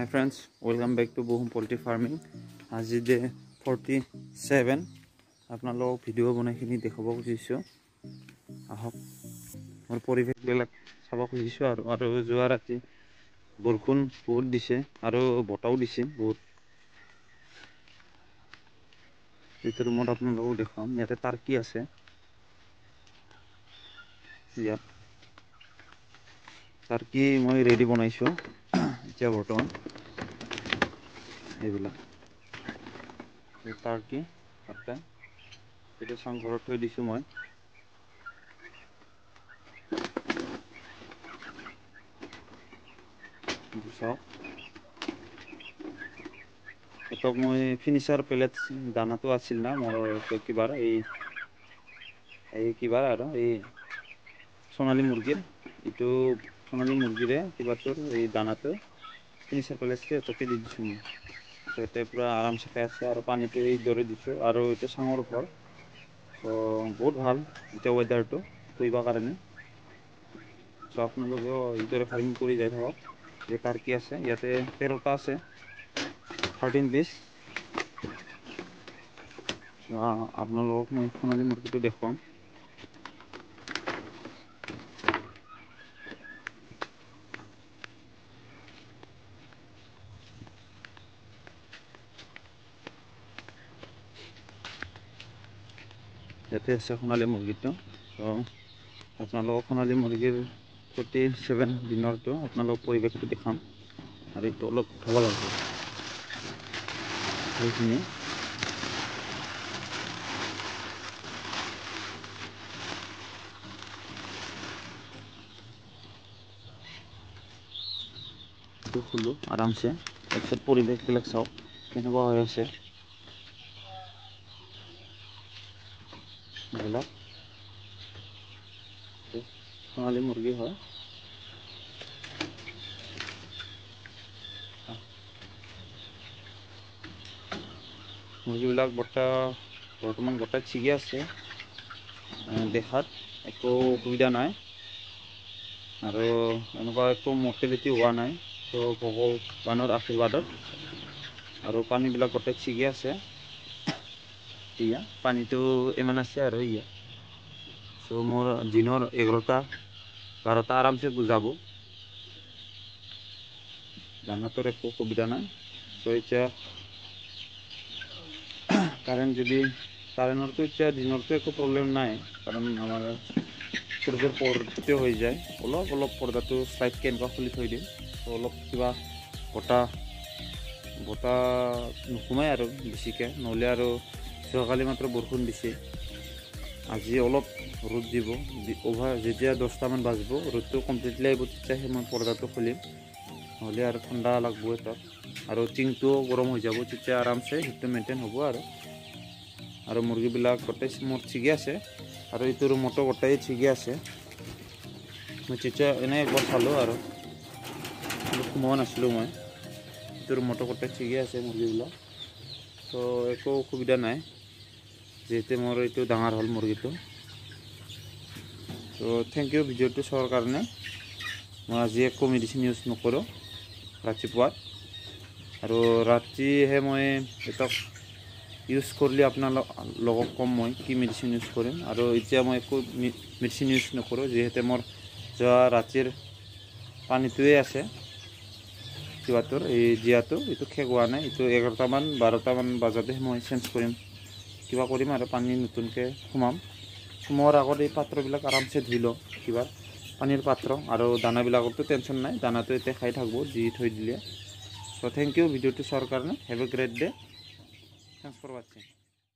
Hi friends, welcome back to Bohum Poultry Farming. আজি day 47 আপোনালোক video' বনাইখিনি দেখাব খুজিছোঁ। আহক মোৰ পৰিৱেশবিলাক চাব খুজিছোঁ আৰু যোৱা ৰাতি বৰষুণ বহুত দিছে আৰু বতাহও দিছে বহুত। এইটো ৰুমত আপোনালোকক দেখাম। ইয়াতে টাৰ্কি আছে, ইয়াত টাৰ্কি মই ৰেডি বনাইছোঁ এতিয়া বৰ্তমান। এইবিলাক টাৰ্কি তাতে এইটো চাংঘৰত থৈ দিছোঁ মই। চাওক মই ফিনিচাৰ পেলেট দানাটো আছিল না মোৰ কিবাৰ এই কিবাৰ আৰু এই সোণালী মুৰ্গীৰ এইটো সোণালী মুৰ্গীৰে কিবাটোৰ এই দানাটো ফিনিচাৰ পেলেটকে এটাকে দি দিছোঁ মই। এতিয়া পুৰা আৰামছে খাই আছে আৰু পানীটো এইদৰে দিছোঁ আৰু এইটো চাঙৰ ওপৰত। বহুত ভাল এতিয়া ৱেডাৰটো কৰিবৰ কাৰণে। আপোনালোকেও এইদৰে ফাৰ্মিং কৰি যাই থাকক। যে টাৰ্কি আছে ইয়াতে 13টা আছে, 13 পিচ। আপোনালোকক মই সোণালী মুৰ্গীটো দেখুৱাম। ইয়াতে আছে সোণালী মুৰ্গীটো। আপোনালোকক সোণালী মুৰ্গীৰ 47 দিনৰটো আপোনালোক পৰিৱেশটো দেখাম আৰু এইটো অলপ ভাল লাগিব সেইখিনি। এইটো খোলোঁ আৰামছে, তাৰপিছত পৰিৱেশবিলাক চাওক কেনেকুৱা হৈ আছে। এইবিলাক সোণালী মুৰ্গী হয়। মুৰ্গীবিলাক বৰ্তমান গোটাই ঠিকে আছে, দেখাত একো অসুবিধা নাই আৰু এনেকুৱা একো মৰ্টেলিটি হোৱা নাই। ভগৱানৰ আশীৰ্বাদত আৰু পানীবিলাক গোটেই ঠিকে আছে। ইয়া পানীটো ইমান আছে আৰু মোৰ দিনৰ 11টা-12টা আৰামছে বুজাব। দানাটোৰ একো অসুবিধা নাই। এতিয়া কাৰেণ্টৰটো এতিয়া দিনৰটো একো প্ৰব্লেম নাই, কাৰণ আমাৰ সূৰ্যৰ পোহৰতে হৈ যায়। অলপ পৰ্দাটো চাইড কেনেকুৱা খুলি থৈ দিম, অলপ কিবা বতাহ নোসোমাই আৰু বেছিকৈ, নহ'লে আৰু যোৱাকালি মাত্ৰ বৰষুণ দিছে। আজি অলপ ৰ'দ দিব, যেতিয়া 10টামান বাজিব ৰ'দটো কমপ্লিটলি আহিব, তেতিয়াহে মই পৰ্দাটো খুলিম, নহ'লে আৰু ঠাণ্ডা লাগব তাত আৰু টিংটোও গৰম হৈ যাব। তেতিয়া আৰামছে সেইটো মেইনটেইন হ'ব আৰু মুৰ্গীবিলাক গোটেই মোৰ ঠিকে আছে আৰু এইটো ৰুমতো গোটেই ঠিকে আছে। মই তেতিয়া এনেই একবাৰ চালোঁ আৰু সোমোৱা নাছিলোঁ মই। এইটো ৰুমতো গোটেই ঠিকে আছে মুৰ্গীবিলাক, একো অসুবিধা নাই। যিহেতু মোৰ এইটো ডাঙৰ হ'ল মুৰ্গীটো। থেংক ইউ ভিডিঅ'টো চোৱাৰ কাৰণে। মই আজি একো মেডিচিন ইউজ নকৰোঁ ৰাতিপুৱাত, আৰু ৰাতিহে মই এটাক ইউজ কৰিলে আপোনালোকক ক'ম মই কি মেডিচিন ইউজ কৰিম। আৰু এতিয়া মই একো মেডিচিন ইউজ নকৰোঁ, যিহেতু মোৰ যোৱা ৰাতিৰ পানীটোৱে আছে কিবাটোৰ এই জীয়াটো, এইটো শেষ হোৱা নাই। এইটো 11টামান-12টামান বজাতহে মই চেঞ্জ কৰিম, কিবা কৰিম আৰু পানী নতুনকৈ সোমোৱাৰ আগত এই পাত্ৰবিলাক আৰামছে ধুই লওঁ, কিবা পানীৰ পাত্ৰ। আৰু দানাবিলাকতো টেনশ্যন নাই, দানাটো এতিয়া খাই থাকিব দি থৈ দিলে। থেংক ইউ ভিডিঅ'টো চোৱাৰ কাৰণে। Have a great day. Thanks for watching.